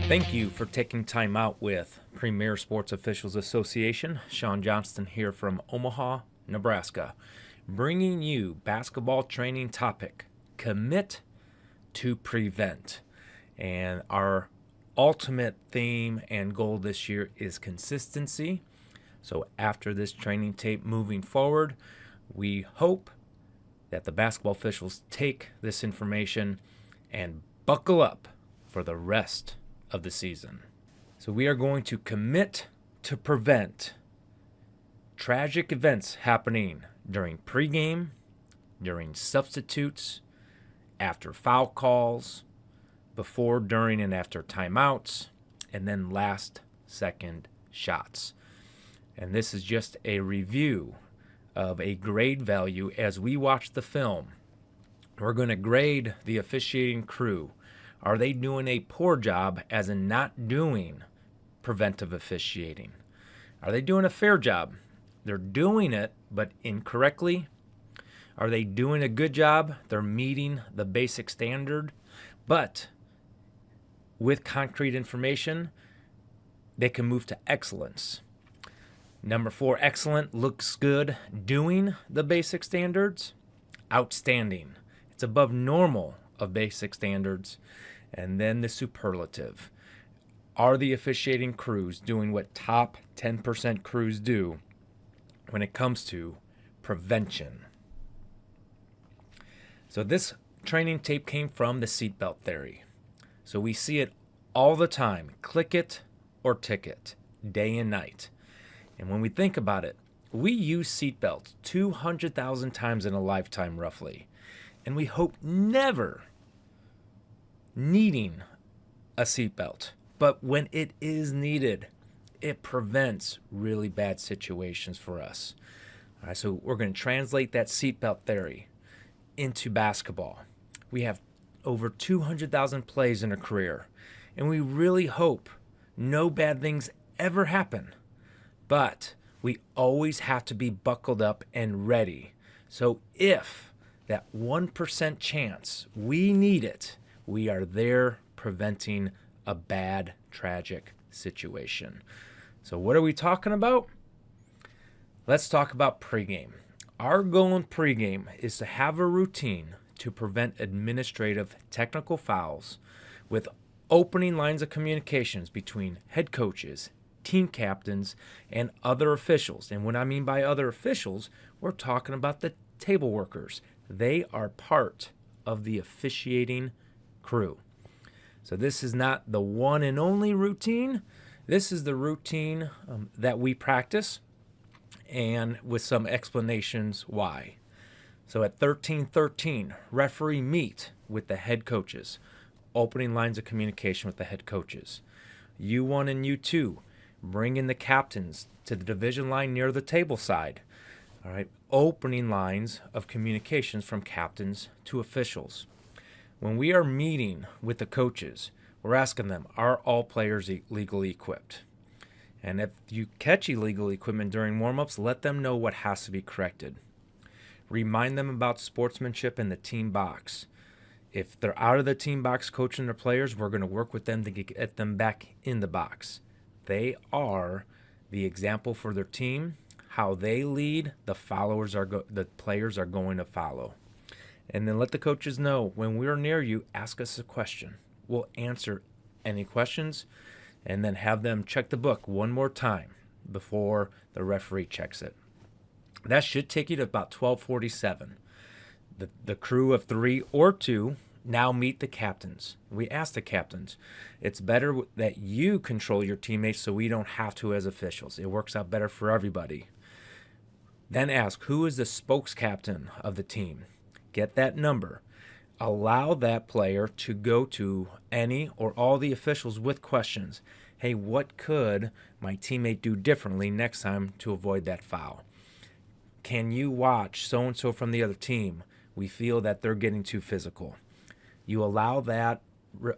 Thank you for taking time out with Premier Sports Officials Association. Sean Johnston here from Omaha, Nebraska, bringing you basketball training topic, commit to prevent. And our ultimate theme and goal this year is consistency. So after this training tape moving forward, we hope that the basketball officials take this information and buckle up for the rest of the season. So we are going to commit to prevent tragic events happening during pregame, during substitutes, after foul calls, before, during, and after timeouts, and then last second shots. And this is just a review of a grade value as we watch the film. We're going to grade the officiating crew. Are they doing a poor job, as in not doing preventive officiating? Are they doing a fair job? They're doing it, but incorrectly. Are they doing a good job? They're meeting the basic standard, but with concrete information, they can move to excellence. Number 4, excellent, looks good. Doing the basic standards, outstanding. It's above normal of basic standards. And then the superlative. Are the officiating crews doing what top 10% crews do when it comes to prevention? So this training tape came from the seatbelt theory. So we see it all the time. Click it or ticket, day and night. And when we think about it, we use seatbelts 200,000 times in a lifetime roughly. And we hope never needing a seatbelt. But when it is needed, it prevents really bad situations for us. All right, so we're going to translate that seatbelt theory into basketball. We have over 200,000 plays in a career, and we really hope no bad things ever happen. But we always have to be buckled up and ready. So if that 1% chance we need it, we are there preventing a bad, tragic situation. So what are we talking about? Let's talk about pregame. Our goal in pregame is to have a routine to prevent administrative technical fouls with opening lines of communications between head coaches, team captains, and other officials. And what I mean by other officials, we're talking about the table workers. They are part of the officiating crew. So this is not the one and only routine. This is the routine that we practice, and with some explanations why. So at 13:13, referee meet with the head coaches, opening lines of communication with the head coaches. U1 and U2, bring in the captains to the division line near the table side. All right, opening lines of communications from captains to officials. When we are meeting with the coaches, we're asking them, are all players legally equipped? And if you catch illegal equipment during warm-ups, let them know what has to be corrected. Remind them about sportsmanship in the team box. If they're out of the team box coaching their players, we're going to work with them to get them back in the box. They are the example for their team. How they lead, the players are going to follow. And then let the coaches know, when we're near you, ask us a question. We'll answer any questions, and then have them check the book one more time before the referee checks it. That should take you to about 12:47. The crew of 3 or 2 now meet the captains. We ask the captains, it's better that you control your teammates so we don't have to as officials. It works out better for everybody. Then ask, who is the spokes captain of the team? Get that number. Allow that player to go to any or all the officials with questions. Hey, what could my teammate do differently next time to avoid that foul? Can you watch so-and-so from the other team? We feel that they're getting too physical. You allow that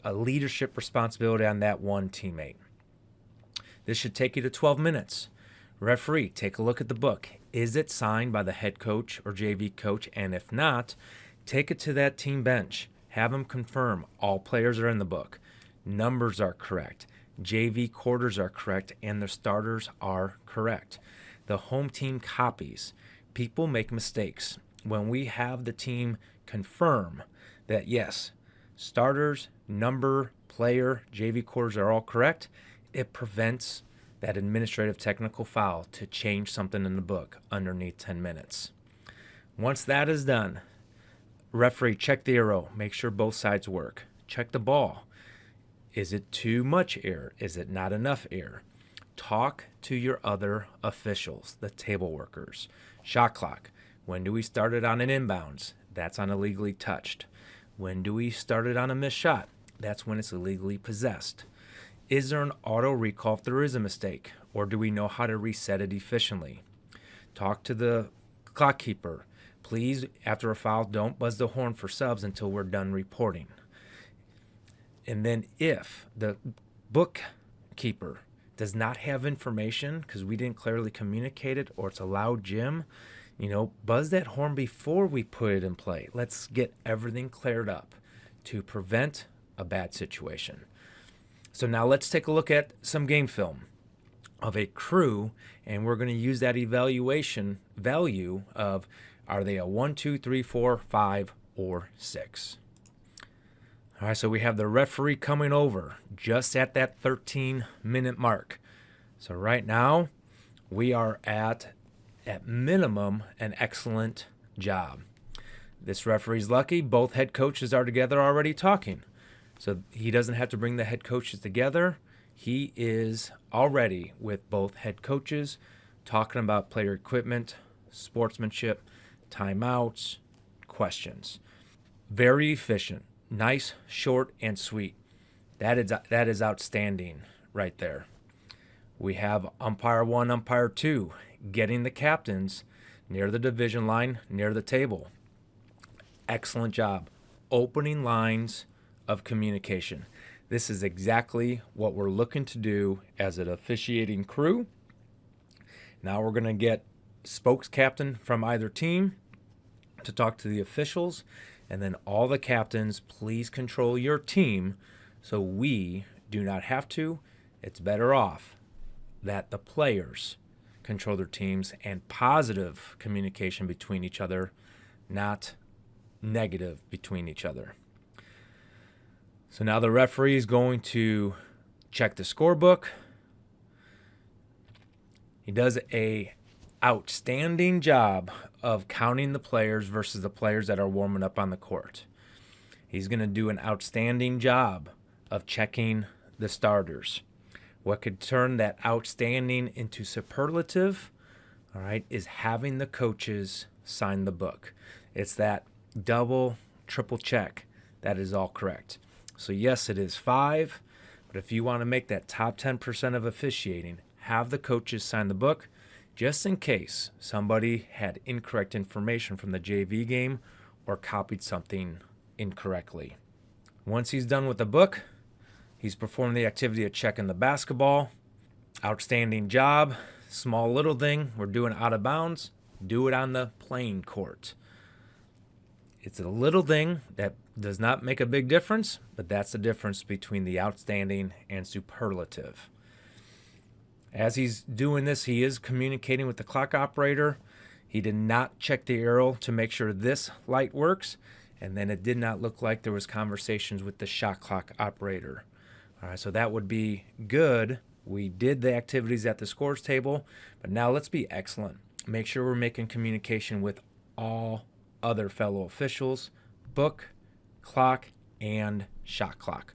a leadership responsibility on that one teammate. This should take you to 12 minutes. Referee, take a look at the book. Is it signed by the head coach or JV coach? And if not, take it to that team bench. Have them confirm all players are in the book. numbers are correct, JV quarters are correct, and the starters are correct. The home team copies. People make mistakes. When we have the team confirm that, yes, starters, number, player, JV quarters are all correct, it prevents that administrative technical foul to change something in the book underneath 10 minutes. Once that is done, referee, check the arrow. Make sure both sides work. Check the ball. Is it too much air? Is it not enough air? Talk to your other officials, the table workers. Shot clock. When do we start it on an inbounds? That's on illegally touched. When do we start it on a missed shot? That's when it's illegally possessed. Is there an auto recall if there is a mistake? Or do we know how to reset it efficiently? Talk to the clock keeper. Please, after a foul, don't buzz the horn for subs until we're done reporting. And then if the bookkeeper does not have information because we didn't clearly communicate it, or it's a loud gym, buzz that horn before we put it in play. Let's get everything cleared up to prevent a bad situation. So now let's take a look at some game film of a crew, and we're going to use that evaluation value of, are they a 1, 2, 3, 4, 5, or 6? All right, so we have the referee coming over just at that 13-minute mark. So right now, we are at minimum, an excellent job. This referee's lucky. Both head coaches are together already talking. So he doesn't have to bring the head coaches together. He is already with both head coaches talking about player equipment, sportsmanship, timeouts, questions. Very efficient. Nice, short, and sweet. That is outstanding right there. We have umpire 1, umpire 2, getting the captains near the division line, near the table. Excellent job. Opening lines of communication. This is exactly what we're looking to do as an officiating crew. Now we're going to get spokes captain from either team to talk to the officials, and then all the captains, please control your team so we do not have to. It's better off that the players control their teams, and positive communication between each other, not negative between each other. So now the referee is going to check the scorebook. He does a outstanding job of counting the players versus the players that are warming up on the court. He's going to do an outstanding job of checking the starters. What could turn that outstanding into superlative, all right, is having the coaches sign the book. It's that double, triple check. That is all correct. So yes, it is 5, but if you want to make that top 10% of officiating, have the coaches sign the book, just in case somebody had incorrect information from the JV game or copied something incorrectly. Once he's done with the book, he's performed the activity of checking the basketball. Outstanding job. Small little thing. We're doing out of bounds. Do it on the playing court. It's a little thing that does not make a big difference, but that's the difference between the outstanding and superlative. As he's doing this, he is communicating with the clock operator. He did not check the arrow to make sure this light works, and then it did not look like there was conversations with the shot clock operator. All right, so that would be good. We did the activities at the scores table, but now let's be excellent. Make sure we're making communication with all other fellow officials, book, clock, and shot clock.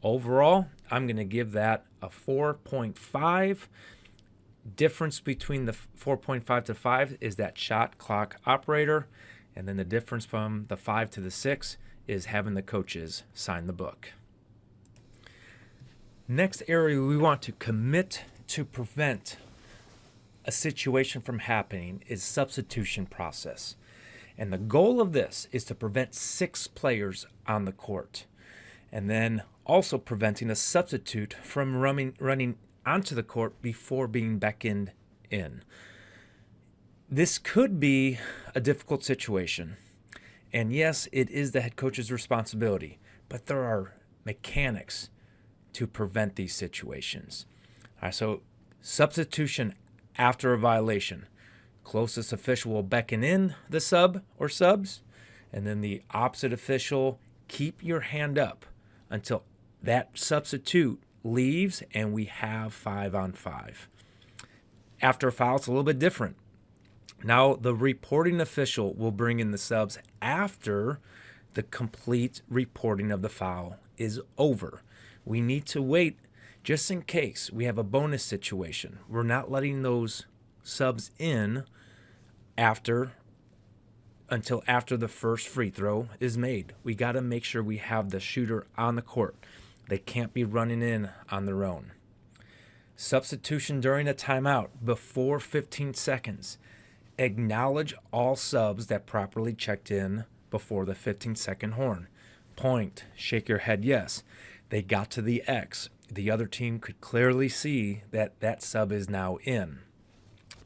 Overall, I'm going to give that a 4.5. Difference between the 4.5 to 5 is that shot clock operator, and then the difference from the 5 to the 6 is having the coaches sign the book. Next area we want to commit to prevent a situation from happening is substitution process. And the goal of this is to prevent 6 players on the court, and then also preventing a substitute from running onto the court before being beckoned in. This could be a difficult situation, and yes, it is the head coach's responsibility, but there are mechanics to prevent these situations. All right, so substitution after a violation. Closest official will beckon in the sub or subs, and then the opposite official keep your hand up until that substitute leaves and we have 5-on-5. After a foul, it's a little bit different. Now the reporting official will bring in the subs after the complete reporting of the foul is over. We need to wait just in case we have a bonus situation. We're not letting those subs in until after the first free throw is made. We got to make sure we have the shooter on the court. They can't be running in on their own. Substitution during a timeout before 15 seconds. Acknowledge all subs that properly checked in before the 15-second horn. Point, shake your head yes. They got to the X. The other team could clearly see that that sub is now in.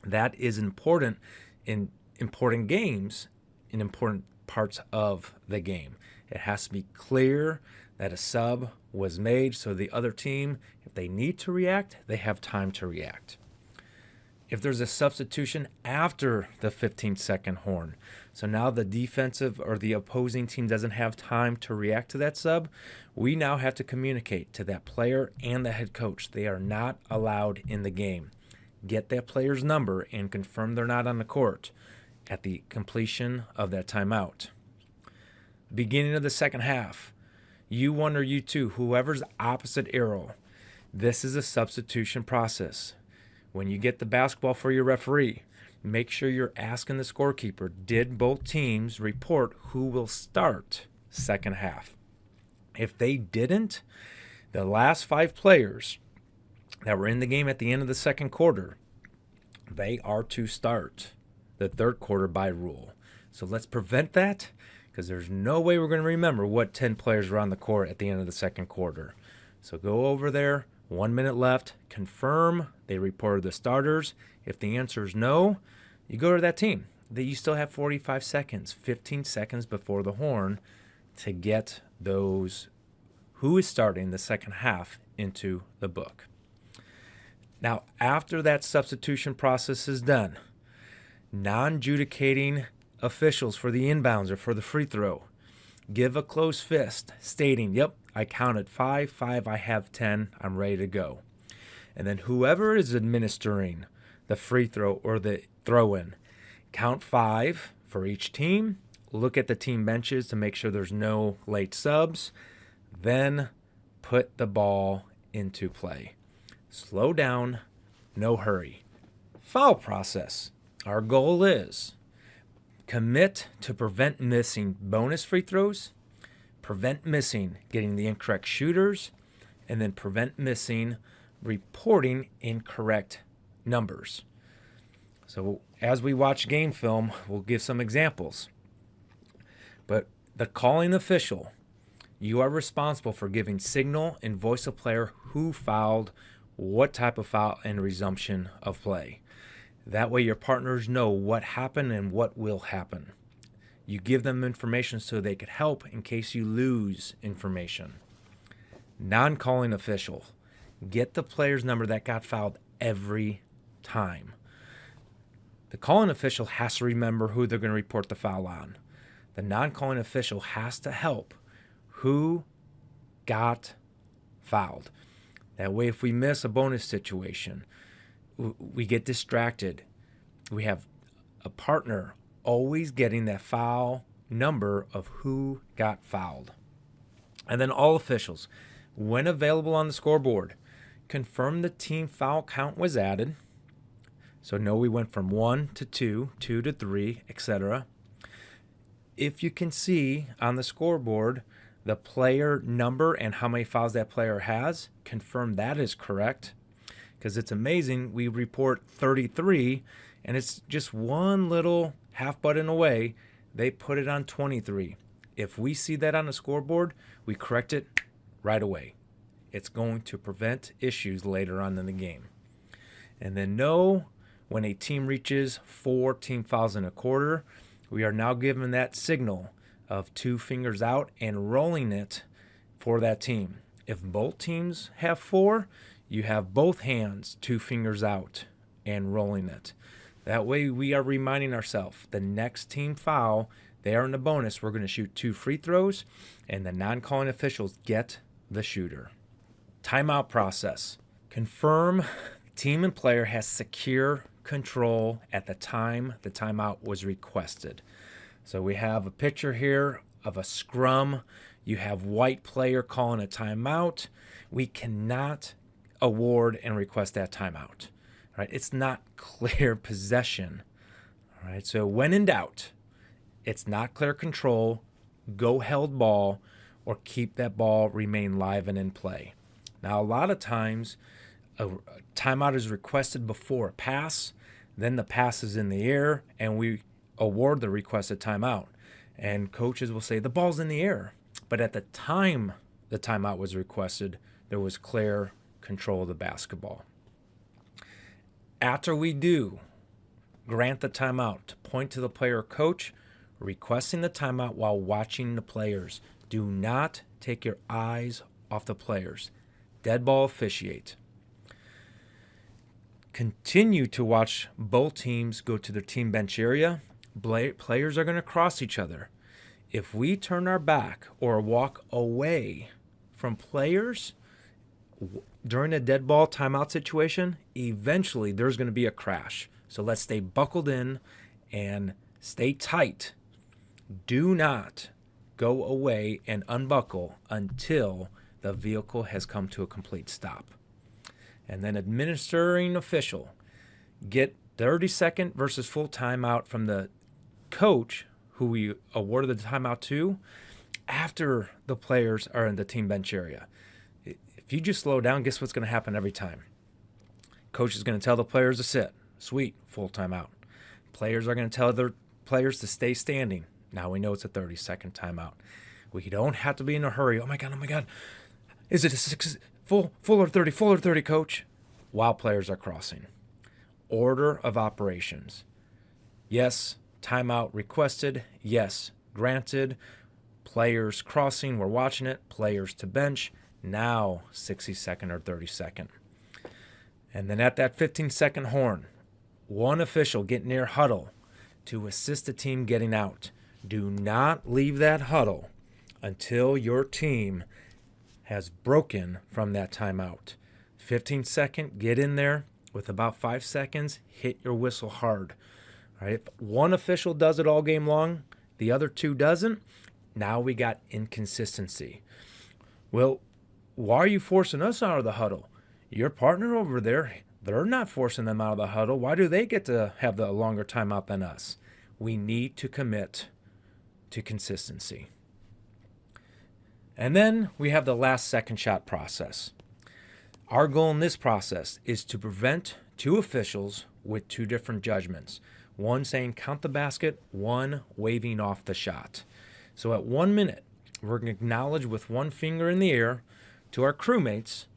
That is important in important games, in important parts of the game. It has to be clear that a sub was made so the other team, if they need to react, they have time to react. If there's a substitution after the 15-second horn, so now the defensive or the opposing team doesn't have time to react to that sub, we now have to communicate to that player and the head coach. They are not allowed in the game. Get that player's number and confirm they're not on the court at the completion of that timeout. Beginning of the second half, U1 or U2, whoever's opposite arrow, this is a substitution process. When you get the basketball for your referee, make sure you're asking the scorekeeper, did both teams report who will start second half? If they didn't, the last 5 players that were in the game at the end of the second quarter, they are to start the third quarter by rule. So let's prevent that, because there's no way we're going to remember what 10 players were on the court at the end of the second quarter. So go over there, 1 minute left, confirm they reported the starters. If the answer is no, you go to that team. You still have 45 seconds, 15 seconds before the horn to get those who is starting the second half into the book. Now, after that substitution process is done, non-adjudicating officials for the inbounds or for the free throw give a closed fist stating, yep, I counted 5, I have 10, I'm ready to go. And then whoever is administering the free throw or the throw-in, count 5 for each team, look at the team benches to make sure there's no late subs, then put the ball into play. Slow down, no hurry. Foul process. Our goal is commit to prevent missing bonus free throws, prevent missing getting the incorrect shooters, and then prevent missing reporting incorrect numbers. So as we watch game film, we'll give some examples. But the calling official, you are responsible for giving signal and voice of player who fouled, what type of foul, and resumption of play. That way your partners know what happened and what will happen. You give them information so they could help in case you lose information. Non-calling official, get the player's number that got fouled every time. The calling official has to remember who they're going to report the foul on. The non-calling official has to help who got fouled. That way, if we miss a bonus situation, we get distracted. We have a partner always getting that foul number of who got fouled. And then all officials, when available on the scoreboard, confirm the team foul count was added. So know we went from 1 to 2, 2 to 3, etc. If you can see on the scoreboard the player number and how many fouls that player has, confirm that is correct. Because it's amazing, we report 33, and it's just one little half button away. They put it on 23. If we see that on the scoreboard, we correct it right away. It's going to prevent issues later on in the game. And then know when a team reaches 4 team fouls in a quarter, we are now given that signal of 2 fingers out and rolling it for that team. If both teams have 4, you have both hands, 2 fingers out, and rolling it. That way we are reminding ourselves the next team foul, they are in the bonus. We're going to shoot 2 free throws, and the non-calling officials get the shooter. Timeout process. Confirm team and player has secure control at the time the timeout was requested. So we have a picture here of a scrum. You have white player calling a timeout. We cannot award and request that timeout. Right? It's not clear possession. All right. So when in doubt, it's not clear control, go held ball, or keep that ball remain live and in play. Now, a lot of times, a timeout is requested before a pass, then the pass is in the air, and we award the requested timeout. And coaches will say, the ball's in the air. But at the time the timeout was requested, there was clear control of the basketball. After we do grant the timeout, point to the player or coach, requesting the timeout while watching the players. Do not take your eyes off the players. Dead ball officiate. Continue to watch both teams go to their team bench area. Players are going to cross each other. If we turn our back or walk away from players during a dead ball timeout situation, eventually there's going to be a crash. So let's stay buckled in and stay tight. Do not go away and unbuckle until the vehicle has come to a complete stop. And then administering official, get 30-second versus full timeout from the coach who we awarded the timeout to after the players are in the team bench area. If you just slow down, guess what's going to happen every time? Coach is going to tell the players to sit. Sweet, full timeout. Players are going to tell their players to stay standing. Now we know it's a 30-second timeout. We don't have to be in a hurry. Oh my God. Is it a full or 30, coach? While players are crossing. Order of operations. Yes, timeout requested. Yes, granted. Players crossing, we're watching it. Players to bench. Now 60-second or 30-second. And then at that 15-second horn, one official get near huddle to assist the team getting out. Do not leave that huddle until your team has broken from that timeout. 15-second, get in there. With about 5 seconds, hit your whistle hard. All right, if one official does it all game long, the other 2 doesn't, now we got inconsistency. Well, why are you forcing us out of the huddle? Your partner over there, they're not forcing them out of the huddle. Why do they get to have the longer timeout than us? We need to commit to consistency. And then we have the last second shot process. Our goal in this process is to prevent 2 officials with 2 different judgments. One saying count the basket, one waving off the shot. So at 1 minute, we're going to acknowledge with one finger in the air to our crewmates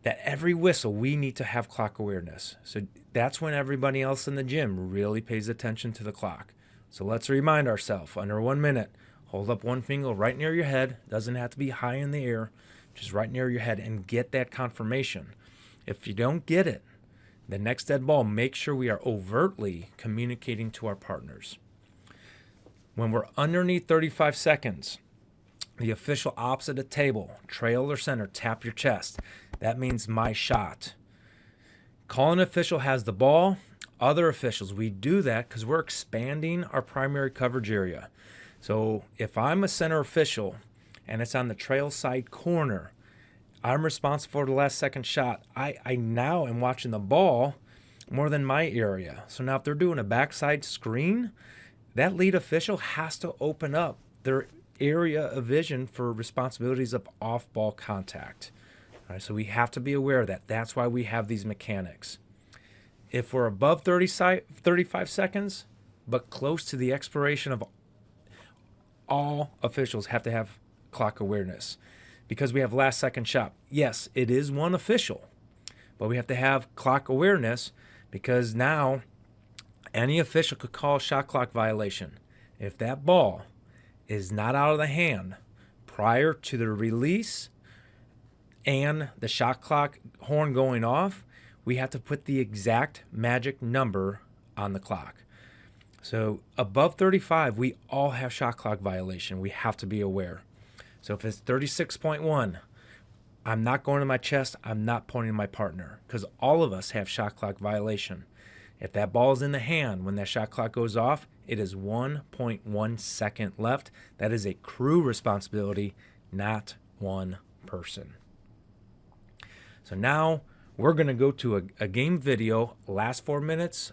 that every whistle we need to have clock awareness. So that's when everybody else in the gym really pays attention to the clock. So let's remind ourselves, under 1 minute, hold up one finger right near your head. Doesn't have to be high in the air, just right near your head, and get that confirmation. If you don't get it, the next dead ball, make sure we are overtly communicating to our partners. When we're underneath 35 seconds, the official opposite the table, trail or center, tap your chest. That means my shot. Calling official has the ball. Other officials, we do that because we're expanding our primary coverage area. So if I'm a center official and it's on the trail side corner, I'm responsible for the last second shot. I now am watching the ball more than my area. So now if they're doing a backside screen, that lead official has to open up their area of vision for responsibilities of off-ball contact. All right, so we have to be aware of that. That's why we have these mechanics. If we're above 35 seconds, but close to the expiration of all officials have to have clock awareness because we have last second shot. Yes, it is one official, but we have to have clock awareness because now any official could call a shot clock violation. If that ball is not out of the hand prior to the release and the shot clock horn going off, we have to put the exact magic number on the clock. So above 35, we all have shot clock violation. We have to be aware. So if it's 36.1, I'm not going to my chest. I'm not pointing to my partner, because all of us have shot clock violation. If that ball is in the hand when that shot clock goes off, it is 1.1 second left. That is a crew responsibility, not one person. So now we're going to go to a game video, last 4 minutes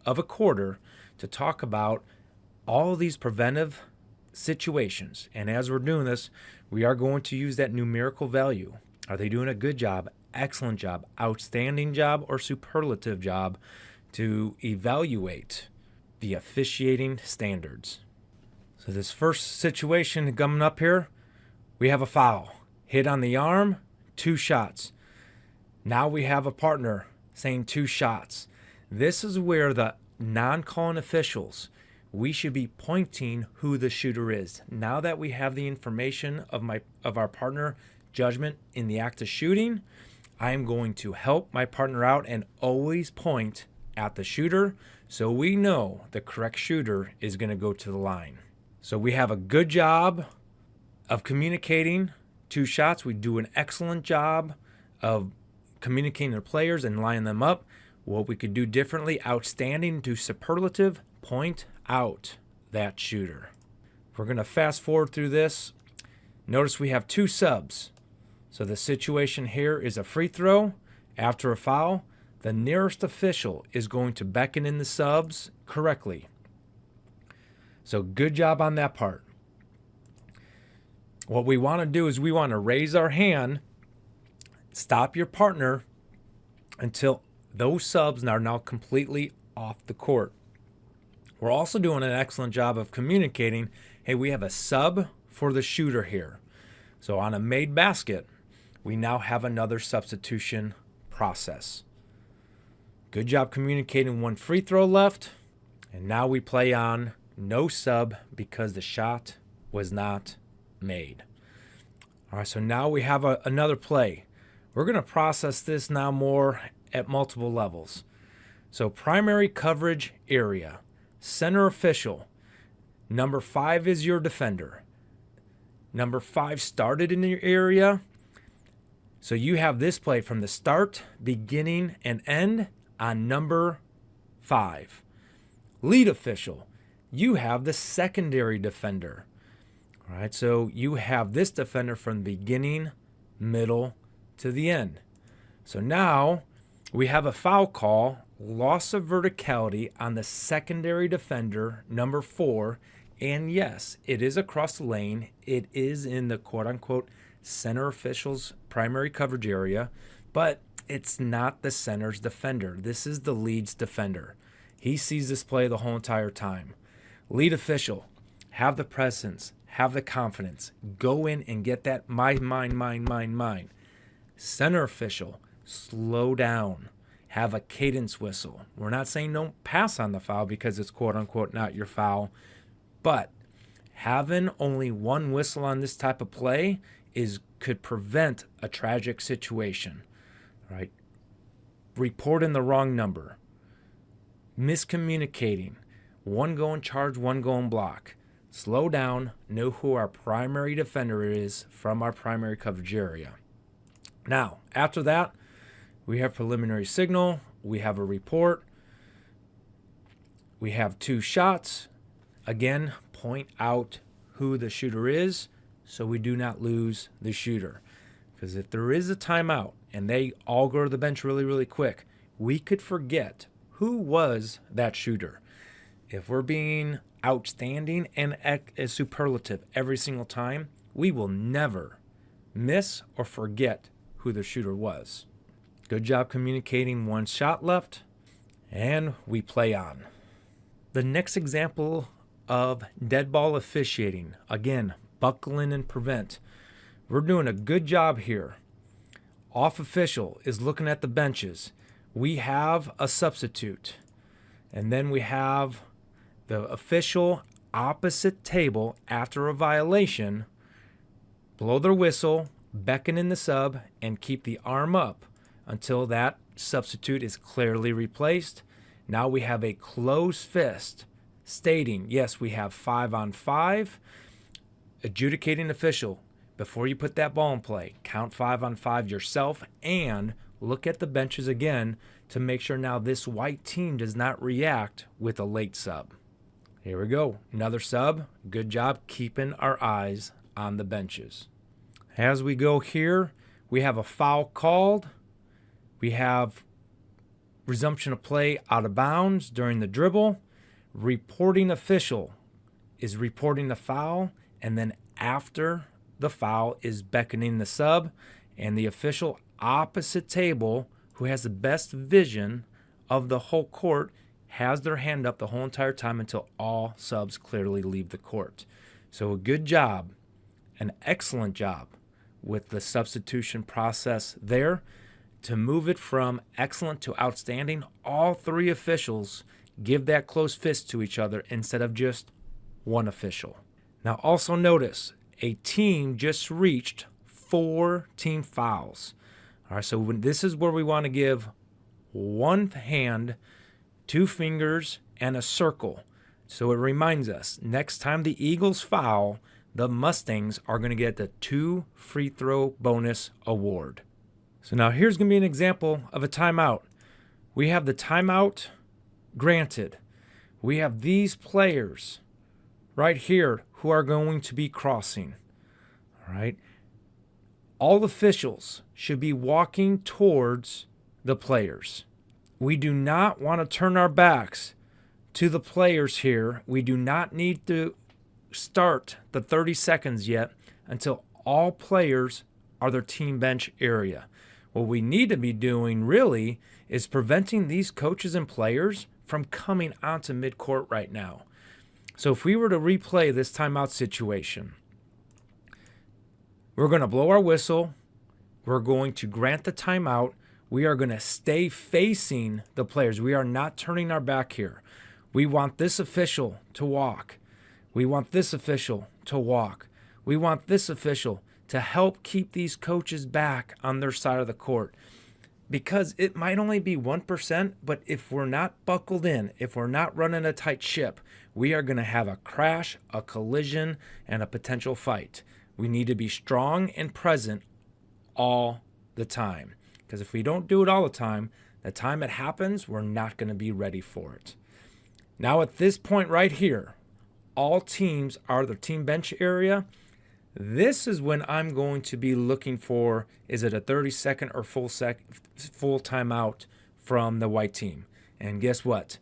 of a quarter, to talk about all these preventive situations. And as we're doing this, we are going to use that numerical value. Are they doing a good job, excellent job, outstanding job, or superlative job to evaluate the officiating standards? So this first situation coming up here, we have a foul. Hit on the arm, 2 shots. Now we have a partner saying 2 shots. This is where the non-calling officials, we should be pointing who the shooter is. Now that we have the information of our partner judgment in the act of shooting, I am going to help my partner out and always point at the shooter, so we know the correct shooter is going to go to the line. So we have a good job of communicating 2 shots. We do an excellent job of communicating to players and lining them up. What we could do differently, outstanding to superlative, point out that shooter. We're going to fast forward through this. Notice we have 2 subs. So the situation here is a free throw after a foul. The nearest official is going to beckon in the subs correctly. So good job on that part. What we want to do is we want to raise our hand, stop your partner until those subs are now completely off the court. We're also doing an excellent job of communicating, hey, we have a sub for the shooter here. So on a made basket, we now have another substitution process. Good job communicating 1 free throw left. And now we play on no sub because the shot was not made. All right, so now we have another play. We're going to process this now more at multiple levels. So primary coverage area, center official, number 5 is your defender. Number 5 started in your area. So you have this play from the start, beginning, and end on number 5. Lead official, you have the secondary defender. All right, so you have this defender from the beginning, middle, to the end. So now we have a foul call, loss of verticality on the secondary defender, number 4. And yes, it is across the lane. It is in the quote-unquote center official's primary coverage area, but it's not the center's defender. This is the lead's defender. He sees this play the whole entire time. Lead official, have the presence, have the confidence. Go in and get that mine. Center official, slow down. Have a cadence whistle. We're not saying don't pass on the foul because it's quote-unquote not your foul, but having only 1 whistle on this type of play could prevent a tragic situation. Right? Reporting the wrong number. Miscommunicating. 1 going charge, 1 going block. Slow down. Know who our primary defender is from our primary coverage area. Now, after that, we have preliminary signal. We have a report. We have 2 shots. Again, point out who the shooter is so we do not lose the shooter. Because if there is a timeout and they all go to the bench really, really quick, we could forget who was that shooter. If we're being outstanding and a superlative every single time, we will never miss or forget who the shooter was. Good job communicating 1 shot left, and we play on. The next example of dead ball officiating, again, buckle in and prevent. We're doing a good job here. Off official is looking at the benches. We have a substitute, and then we have the official opposite table after a violation blow their whistle, beckon in the sub and keep the arm up until that substitute is clearly replaced. Now we have a closed fist stating, yes, we have 5-on-5. Adjudicating official, before you put that ball in play, count 5-on-5 yourself and look at the benches again to make sure now this white team does not react with a late sub. Here we go. Another sub. Good job keeping our eyes on the benches. As we go here, we have a foul called. We have resumption of play out of bounds during the dribble. Reporting official is reporting the foul, and then after the foul is beckoning the sub, and the official opposite table, who has the best vision of the whole court, has their hand up the whole entire time until all subs clearly leave the court. So a good job, an excellent job with the substitution process there. To move it from excellent to outstanding, all three officials give that close fist to each other instead of just one official. Now also notice, a team just reached 4 team fouls. All right, so this is where we want to give one hand, 2 fingers, and a circle. So it reminds us, next time the Eagles foul, the Mustangs are going to get the 2 free throw bonus award. So now here's going to be an example of a timeout. We have the timeout granted. We have these players right here who are going to be crossing. All right. All officials should be walking towards the players. We do not want to turn our backs to the players here. We do not need to start the 30 seconds yet until all players are their team bench area. What we need to be doing really is preventing these coaches and players from coming onto midcourt right now. So if we were to replay this timeout situation, we're going to blow our whistle. We're going to grant the timeout. We are going to stay facing the players. We are not turning our back here. We want this official to walk. We want this official to walk. We want this official to help keep these coaches back on their side of the court. Because it might only be 1%, but if we're not buckled in, if we're not running a tight ship, we are going to have a crash, a collision, and a potential fight. We need to be strong and present all the time. Because if we don't do it all the time it happens, we're not going to be ready for it. Now at this point right here, all teams are their team bench area. This is when I'm going to be looking for, is it a 30-second or full timeout from the white team? And guess what?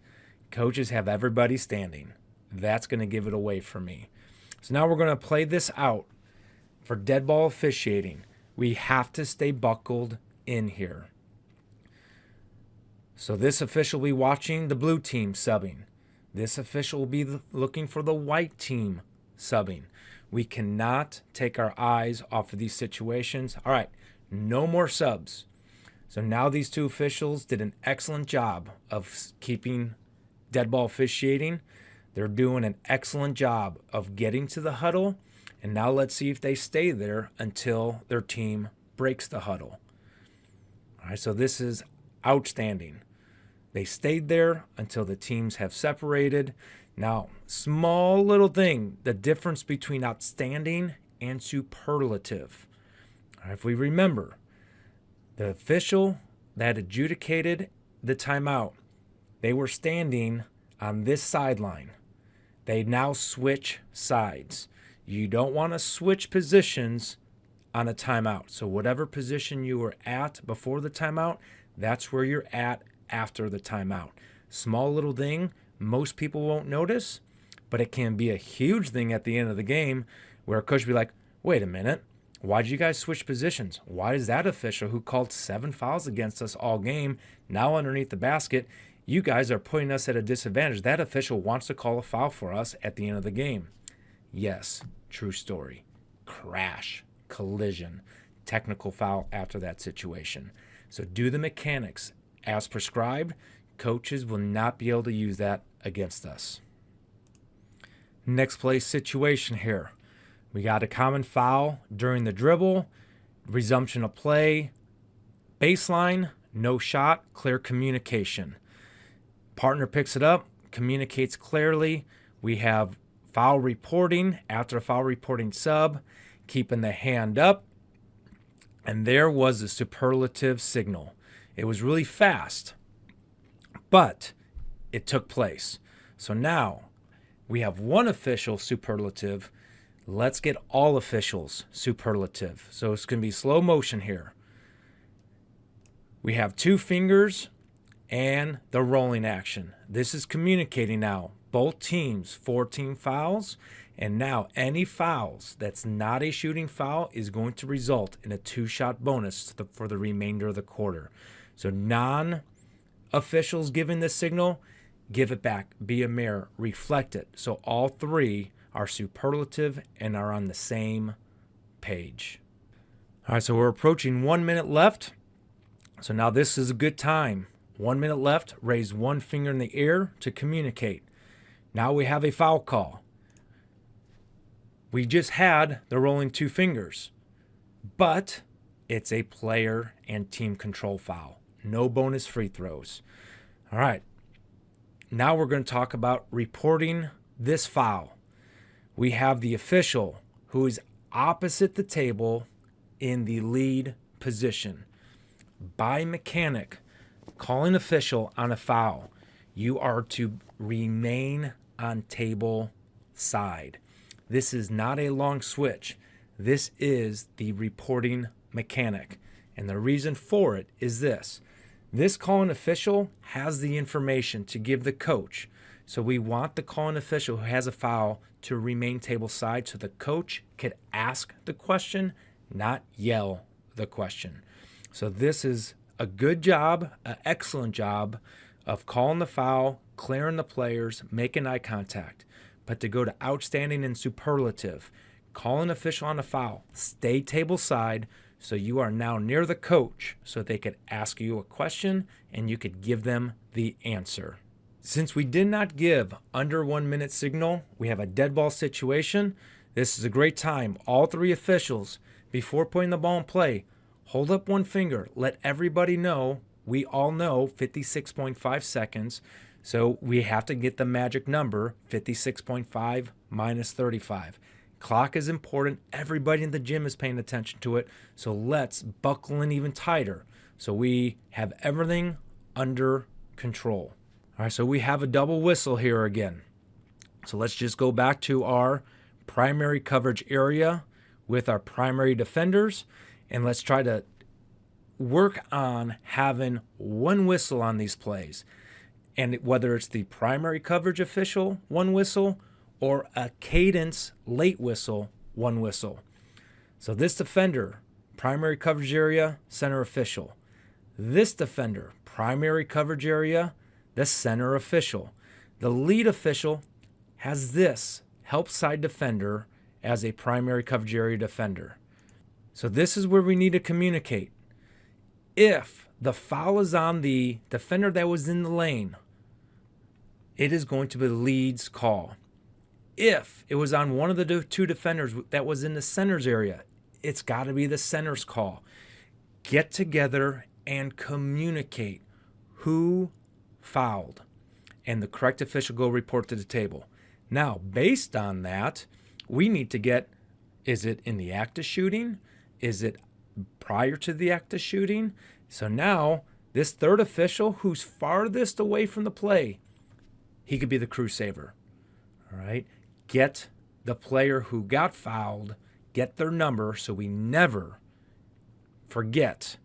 Coaches have everybody standing. That's going to give it away for me. So now we're going to play this out for dead ball officiating. We have to stay buckled in here. So this official will be watching the blue team subbing. This official will be looking for the white team subbing. We cannot take our eyes off of these situations. All right, no more subs. So now these two officials did an excellent job of keeping dead ball officiating. They're doing an excellent job of getting to the huddle. And now let's see if they stay there until their team breaks the huddle. All right, so this is outstanding. They stayed there until the teams have separated. Now, small little thing, the difference between outstanding and superlative. All right, if we remember, the official that adjudicated the timeout, they were standing on this sideline. They now switch sides. You don't want to switch positions on a timeout. So whatever position you were at before the timeout, that's where you're at after the timeout. Small little thing, most people won't notice, but it can be a huge thing at the end of the game where a coach will be like, wait a minute, why did you guys switch positions? Why is that official who called 7 fouls against us all game now underneath the basket? You guys are putting us at a disadvantage. That official wants to call a foul for us at the end of the game. Yes, true story. Crash, collision, technical foul after that situation. So do the mechanics as prescribed. Coaches will not be able to use that against us. Next play situation here. We got a common foul during the dribble. Resumption of play. Baseline, no shot, clear communication. Partner picks it up, communicates clearly. We have foul reporting after foul reporting sub, keeping the hand up. And there was a superlative signal. It was really fast, but it took place. So now we have one official superlative. Let's get all officials superlative. So it's going to be slow motion here. We have 2 fingers and the rolling action. This is communicating now. Both teams, 14 fouls. And now any fouls that's not a shooting foul is going to result in a 2-shot bonus for the remainder of the quarter. So non-officials giving this signal, give it back. Be a mirror. Reflect it. So all 3 are superlative and are on the same page. All right, so we're approaching 1 minute left. So now this is a good time. 1 minute left. Raise one finger in the air to communicate. Now we have a foul call. We just had the rolling 2 fingers, but it's a player and team control foul. No bonus free throws. All right. Now we're going to talk about reporting this foul. We have the official who is opposite the table in the lead position. By mechanic, calling official on a foul, you are to remain on table side. This is not a long switch. This is the reporting mechanic. And the reason for it is this. This calling official has the information to give the coach. So we want the calling official who has a foul to remain table side so the coach could ask the question, not yell the question. So this is a good job, an excellent job of calling the foul, clearing the players, making eye contact. But to go to outstanding and superlative, call an official on a foul, stay table side so you are now near the coach so they could ask you a question and you could give them the answer. Since we did not give under 1 minute signal, we have a dead ball situation. This is a great time. All 3 officials, before putting the ball in play, hold up one finger. Let everybody know. We all know 56.5 seconds. So we have to get the magic number, 56.5 minus 35. Clock is important. Everybody in the gym is paying attention to it. So let's buckle in even tighter so we have everything under control. All right, so we have a double whistle here again. So let's just go back to our primary coverage area with our primary defenders, and let's try to work on having one whistle on these plays. And whether it's the primary coverage official, one whistle, or a cadence late whistle, one whistle. So this defender, primary coverage area, center official. This defender, primary coverage area, the center official. The lead official has this help side defender as a primary coverage area defender. So this is where we need to communicate. If the foul is on the defender that was in the lane, it is going to be the lead's call. If it was on one of the 2 defenders that was in the center's area, it's got to be the center's call. Get together and communicate who fouled, and the correct official go report to the table. Now, based on that, we need to get, is it in the act of shooting? Is it prior to the act of shooting? So now, this third official who's farthest away from the play, he could be the crew saver. All right? Get the player who got fouled, get their number so we never forget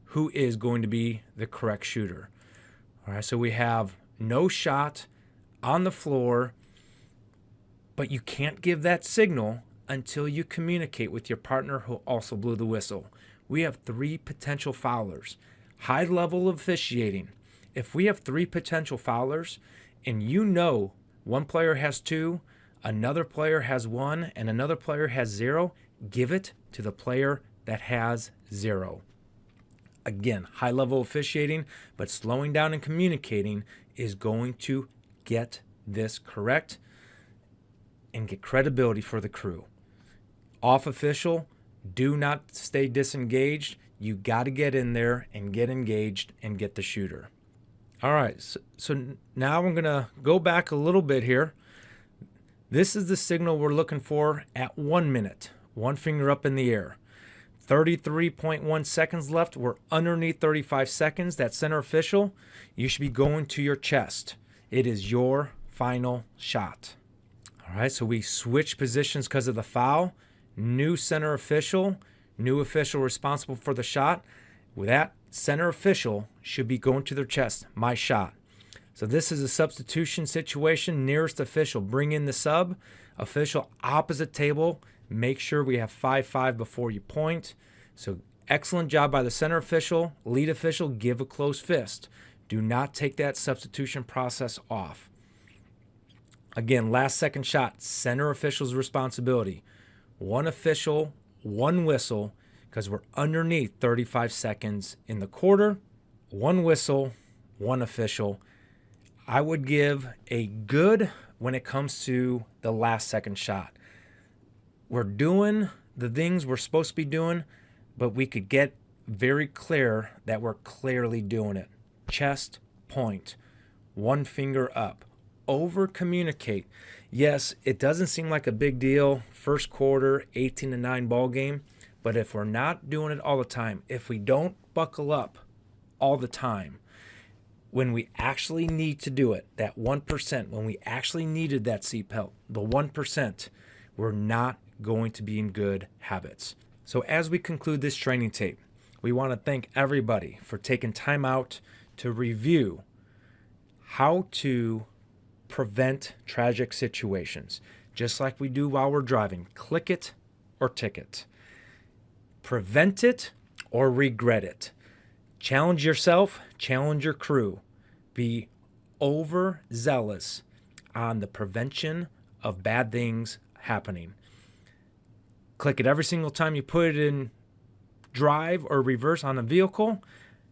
who is going to be the correct shooter. All right, so we have no shot on the floor, but you can't give that signal until you communicate with your partner who also blew the whistle. We have 3 potential foulers. High level of officiating. If we have 3 potential foulers and you know one player has 2, another player has 1, and another player has 0, give it to the player that has 0. Again, high level officiating, but slowing down and communicating is going to get this correct and get credibility for the crew. Off official, Do not stay disengaged. You got to get in there and get engaged and get the shooter. All right, so now I'm going to go back a little bit here. This is the signal we're looking for at 1 minute. One finger up in the air. 33.1 seconds left. We're underneath 35 seconds. That center official, you should be going to your chest. It is your final shot. All right, so we switch positions because of the foul. New center official, new official responsible for the shot. With that, center official should be going to their chest. My shot. So this is a substitution situation. Nearest official, bring in the sub. Official opposite table. Make sure we have 5-5 before you point. So excellent job by the center official. Lead official, give a close fist. Do not take that substitution process off. Again, last second shot, center official's responsibility. One official, one whistle, because we're underneath 35 seconds in the quarter. One whistle, one official. I would give a good when it comes to the last second shot. We're doing the things we're supposed to be doing, but we could get very clear that we're clearly doing it. Chest, point, one finger up. Over communicate. Yes, it doesn't seem like a big deal. First quarter, 18-9 ball game. But if we're not doing it all the time, if we don't buckle up all the time, when we actually need to do it, that 1%, when we actually needed that seatbelt, the 1%, we're not going to be in good habits. So as we conclude this training tape, we want to thank everybody for taking time out to review how to prevent tragic situations, just like we do while we're driving. Click it or ticket. Prevent it or regret it. Challenge yourself, challenge your crew. Be overzealous on the prevention of bad things happening. Click it every single time you put it in drive or reverse on a vehicle.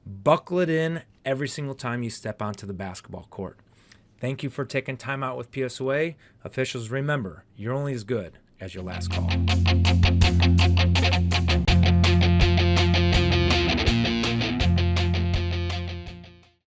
Buckle it in every single time you step onto the basketball court. Thank you for taking time out with PSOA. Officials, remember, you're only as good as your last call.